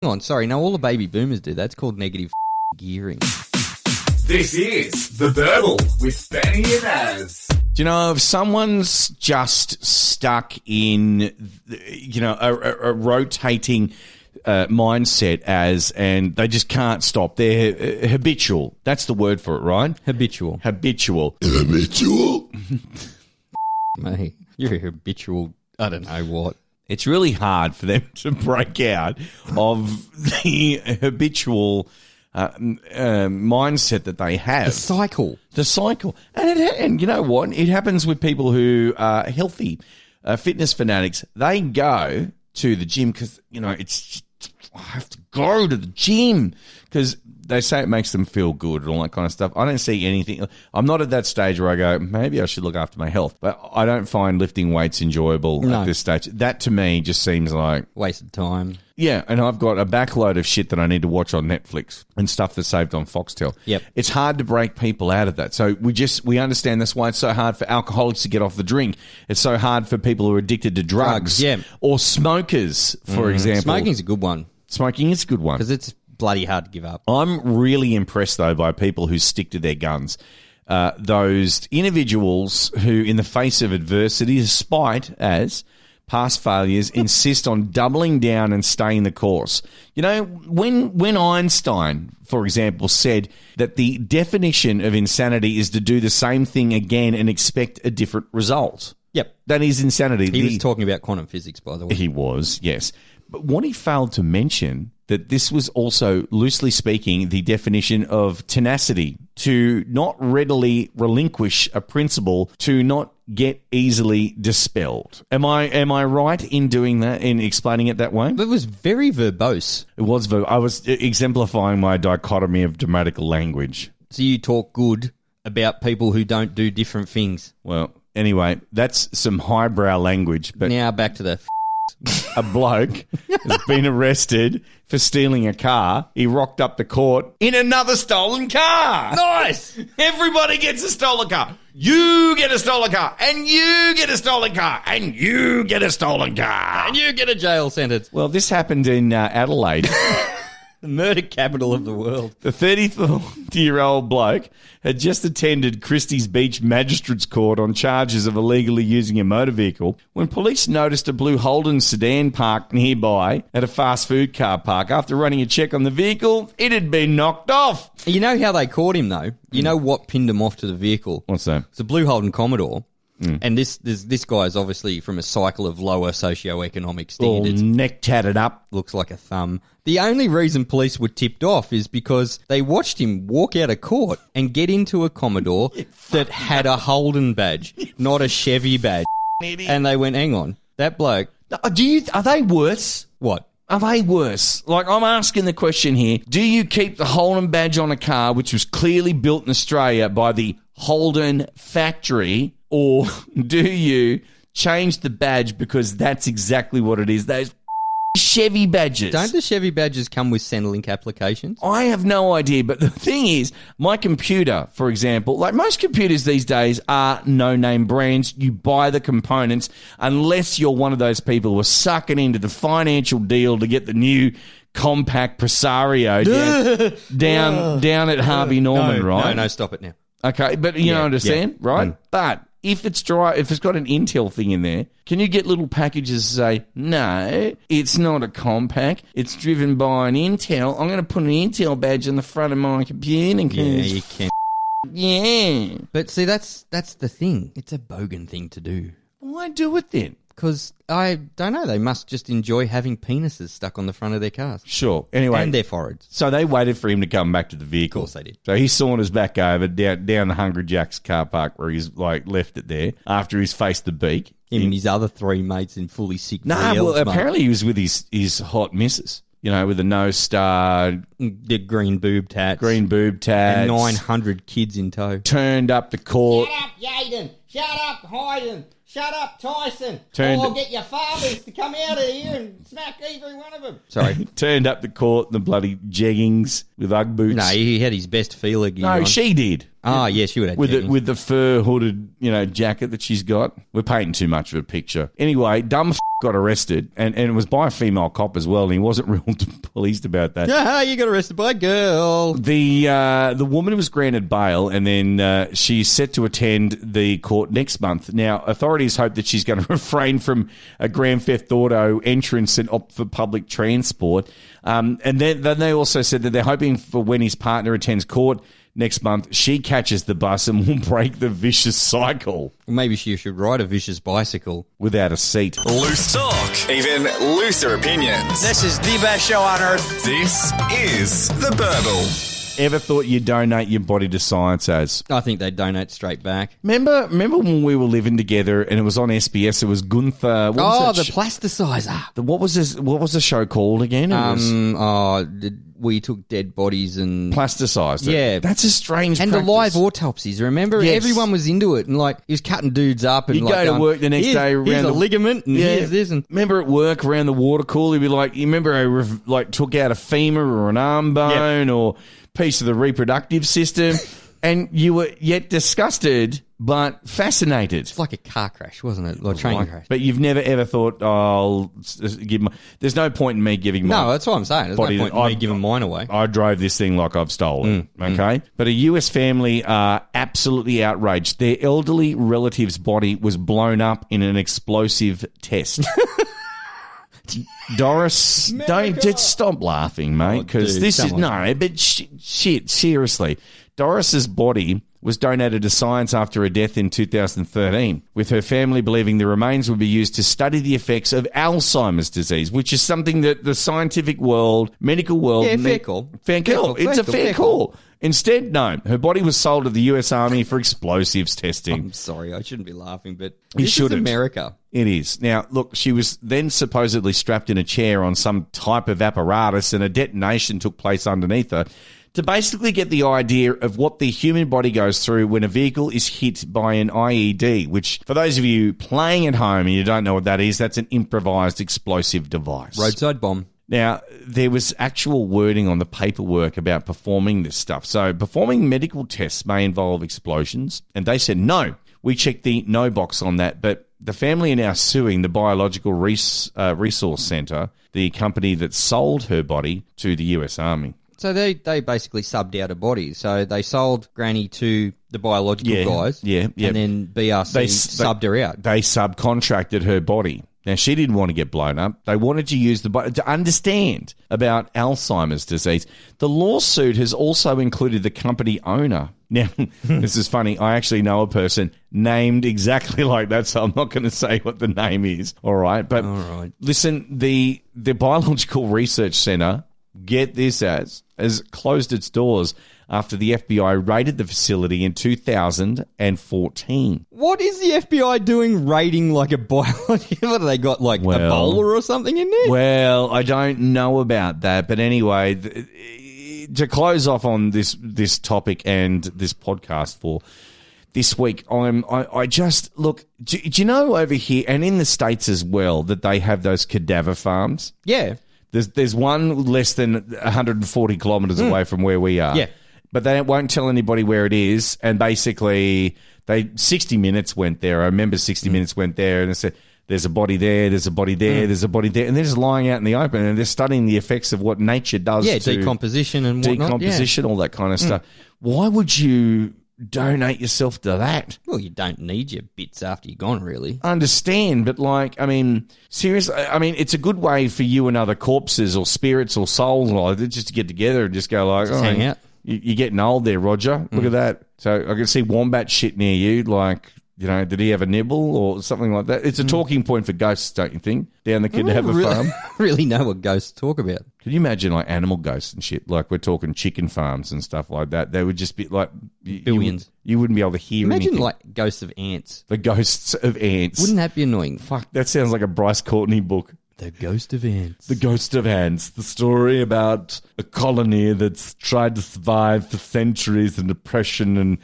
Hang on, sorry. No, all the baby boomers do that. It's called negative gearing. This is The Burble with Benny and Az. Do you know, if someone's just stuck in, a rotating mindset and they just can't stop, they're habitual. That's the word for it, right? Habitual. Habitual. Mate, you're a habitual, I don't know what. It's really hard for them to break out of the habitual mindset that they have. The cycle. And you know what? It happens with people who are healthy, fitness fanatics. They go to the gym because, I have to go to the gym because they say it makes them feel good and all that kind of stuff. I don't see anything. I'm not at that stage where I go, maybe I should look after my health. But I don't find lifting weights enjoyable at this stage. That to me just seems like wasted time. Yeah, and I've got a backload of shit that I need to watch on Netflix and stuff that's saved on Foxtel. Yep. It's hard to break people out of that. So we understand that's why it's so hard for alcoholics to get off the drink. It's so hard for people who are addicted to drugs. Yeah. Or smokers, for example. Smoking's a good one. Smoking is a good one. Because it's bloody hard to give up. I'm really impressed, though, by people who stick to their guns. Those individuals who, in the face of adversity, despite as past failures, insist on doubling down and staying the course. You know, when Einstein, for example, said that the definition of insanity is to do the same thing again and expect a different result. Yep. That is insanity. He was talking about quantum physics, by the way. He was, yes. But what he failed to mention, that this was also, loosely speaking, the definition of tenacity, to not readily relinquish a principle, to not get easily dispelled. Am I right in doing that, in explaining it that way? But it was very verbose. It was. I was exemplifying my dichotomy of grammatical language. So you talk good about people who don't do different things. Well, anyway, that's some highbrow language. But now back to the... A bloke has been arrested for stealing a car. He rocked up to court in another stolen car. Nice! Everybody gets a stolen car. You get a stolen car. And you get a stolen car. And you get a stolen car. And you get a jail sentence. Well, this happened in Adelaide. The murder capital of the world. The 34-year-old bloke had just attended Christie's Beach Magistrates Court on charges of illegally using a motor vehicle when police noticed a blue Holden sedan parked nearby at a fast food car park. After running a check on the vehicle, it had been knocked off. You know how they caught him, though? You know what pinned him off to the vehicle? What's that? It's a blue Holden Commodore. And this guy is obviously from a cycle of lower socioeconomic standards. All neck tatted up. Looks like a thumb. The only reason police were tipped off is because they watched him walk out of court and get into a Commodore that had a Holden badge, not a Chevy badge. And they went, hang on, that bloke... Are they worse? What? Are they worse? Like, I'm asking the question here. Do you keep the Holden badge on a car which was clearly built in Australia by the Holden factory, or do you change the badge because that's exactly what it is? Those Chevy badges. Don't the Chevy badges come with Centrelink applications? I have no idea, but the thing is, my computer, for example, like most computers these days are no-name brands. You buy the components unless you're one of those people who are sucking into the financial deal to get the new compact Presario down at Harvey Norman, right? No, stop it now. Okay, but you understand, right? But if it's got an Intel thing in there, can you get little packages that say, no, it's not a compact, it's driven by an Intel. I'm going to put an Intel badge on the front of my computer. Yeah, you can. Yeah. But see, that's the thing. It's a bogan thing to do. Why do it then? Because, I don't know, they must just enjoy having penises stuck on the front of their cars. Sure. Anyway. And their foreheads. So they waited for him to come back to the vehicle. Of course they did. So he saunters back over down the Hungry Jack's car park where he's left it there after he's faced the beak. Him and his other three mates in fully sick apparently he was with his hot missus. You know, with a nose star. The green boob tats. And 900 kids in tow. Turned up the court. Shut up, Yaden. Shut up, Hayden. Shut up, Tyson. I'll get your fathers to come out of here and smack every one of them. Sorry. Turned up the court in the bloody jeggings with Ugg boots. No, he had his best feeler gear on. No, she did. Ah, yeah, she would have with the fur hooded, jacket that she's got. We're painting too much of a picture. Anyway, dumb got arrested, and it was by a female cop as well, and he wasn't real pleased about that. Yeah, you got arrested by a girl. The woman was granted bail, and then she's set to attend the court next month. Now, authorities hope that she's going to refrain from a Grand Theft Auto entrance and opt for public transport. And then they also said that they're hoping for when his partner attends court next month, she catches the bus and will break the vicious cycle. Maybe she should ride a vicious bicycle. Without a seat. Loose talk, even looser opinions. This is the best show on earth. This is The Burble. Ever thought you'd donate your body to science, Az? I think they'd donate straight back. Remember when we were living together and it was on SBS? It was Gunther. The plasticizer. What was the show called again? We took dead bodies and plasticized it. Yeah, that's a strange and practice. the live autopsies. Remember, Yes. Everyone was into it, and he was cutting dudes up. And you go to work the next day around here's a the ligament, and here's this. And remember at work around the water cooler, you'd be like, you remember I took out a femur or an arm bone or piece of the reproductive system, and you were yet disgusted but fascinated. It's like a car crash, wasn't it? Like a train crash. But you've never ever thought, I'll give my. There's no point in me giving my. No, that's what I'm saying. There's no point in me giving mine away. I drove this thing like I've stolen. Okay, but a US family are absolutely outraged. Their elderly relative's body was blown up in an explosive test. Doris, don't just stop laughing, mate, because this is no. But shit, seriously, Doris's body was donated to science after her death in 2013, with her family believing the remains would be used to study the effects of Alzheimer's disease, which is something that the scientific world, medical world... Yeah, fair call. Fair call. It's a fair call. Instead, no. Her body was sold to the US Army for explosives testing. I'm sorry, I shouldn't be laughing, but You this shouldn't. is America. It is. Now, look, she was then supposedly strapped in a chair on some type of apparatus, and a detonation took place underneath her to basically get the idea of what the human body goes through when a vehicle is hit by an IED, which, for those of you playing at home and you don't know what that is, that's an improvised explosive device. Roadside bomb. Now, there was actual wording on the paperwork about performing this stuff. So, performing medical tests may involve explosions, and they said no. We checked the no box on that, but the family are now suing the Biological Resource Centre, the company that sold her body to the US Army. So they basically subbed out a body. So they sold Granny to the biological guys. Yeah. And then BRC subbed her out. They subcontracted her body. Now, she didn't want to get blown up. They wanted to use the body to understand about Alzheimer's disease. The lawsuit has also included the company owner. Now, this is funny. I actually know a person named exactly like that, so I'm not going to say what the name is. All right. But listen, the Biological Research Centre, get this has closed its doors after the FBI raided the facility in 2014. What is the FBI doing raiding like a biology? What have they got, like Ebola or something in there? Well, I don't know about that. But anyway, to close off on this topic and this podcast for this week, I just look. Do you know over here and in the States as well that they have those cadaver farms? Yeah. There's one less than 140 kilometres away from where we are. Yeah. But they won't tell anybody where it is. And basically, 60 Minutes went there. I remember 60 Minutes went there and they said, there's a body there, there's a body there, there's a body there. And they're just lying out in the open and they're studying the effects of what nature does to decomposition and whatnot. Decomposition, all that kind of stuff. Why would you donate yourself to that? Well, you don't need your bits after you're gone, really. Understand, but seriously, it's a good way for you and other corpses or spirits or souls just to get together and just go like, just hang out. You're getting old there, Roger. Look at that. So I can see wombat shit near you. Like, did he have a nibble or something like that? It's a talking point for ghosts, don't you think? Down the Cadaver farm. Really know what ghosts talk about. Could you imagine like animal ghosts and shit? Like we're talking chicken farms and stuff like that. They would just be like billions. You wouldn't be able to hear anything. Imagine like ghosts of ants. The ghosts of ants. Wouldn't that be annoying? Fuck, that sounds like a Bryce Courtney book. The Ghost of Ants. The Ghost of Ants. The story about a colony that's tried to survive for centuries in depression and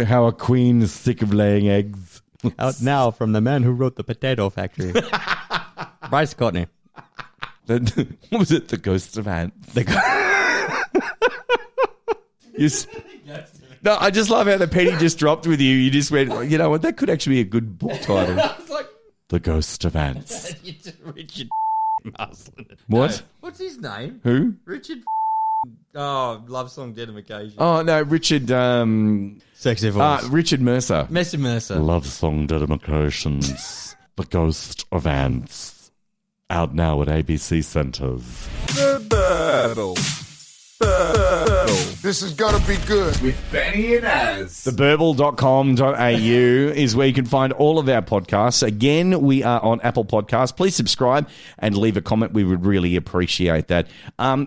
how a queen is sick of laying eggs. Out now from the man who wrote The Potato Factory. Bryce Courtney. What was it? The Ghost of Ants. No, I just love how the penny just dropped with you. You just went, you know what, that could actually be a good book title. It's like The Ghost of Ants. Richard Marsland. What? No, what's his name? Who? Richard. Oh, love song, Dedication. Oh, no, Richard, Sexy voice. Richard Mercer. Messi Mercer. Love song dedications. The Ghost of Ants. Out now at ABC Centres. This is gonna be good. With Benny and Az. Theburble.com.au is where you can find all of our podcasts. Again, we are on Apple Podcasts. Please subscribe and leave a comment. We would really appreciate that.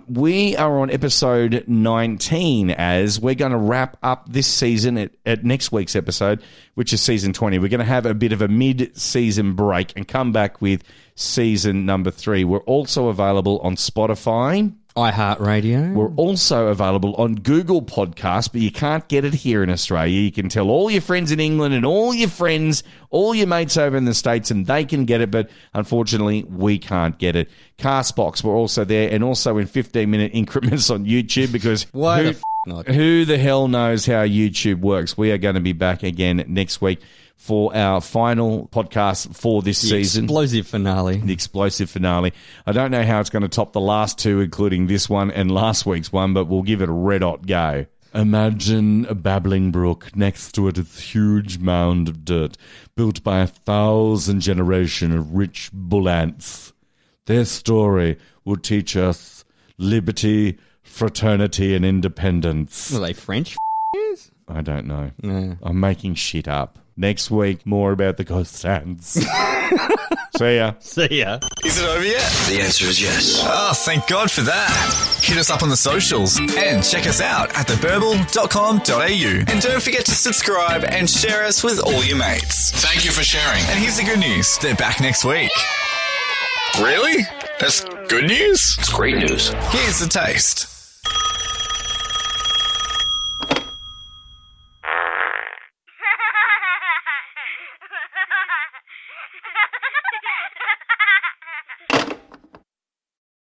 We are on episode 19 as we're going to wrap up this season at next week's episode, which is season 20. We're going to have a bit of a mid-season break and come back with season number 3. We're also available on Spotify. iHeartRadio. We're also available on Google Podcasts, but you can't get it here in Australia. You can tell all your friends in England and all your friends, all your mates over in the States, and they can get it, but unfortunately, we can't get it. Castbox, we're also there, and also in 15-minute increments on YouTube, because Why the not? who the hell knows how YouTube works? We are going to be back again next week for our final podcast for this season. Explosive finale. The explosive finale. I don't know how it's going to top the last two, including this one and last week's one, but we'll give it a red-hot go. Imagine a babbling brook. Next to it is a huge mound of dirt built by 1,000 generations of rich bull ants. Their story will teach us liberty, fraternity, and independence. Are they French? I don't know. Yeah. I'm making shit up. Next week, more about the ghost ants. See ya. See ya. Is it over yet? The answer is yes. Oh, thank God for that. Hit us up on the socials and check us out at theburble.com.au. And don't forget to subscribe and share us with all your mates. Thank you for sharing. And here's the good news. They're back next week. Really? That's good news? It's great news. Here's the taste.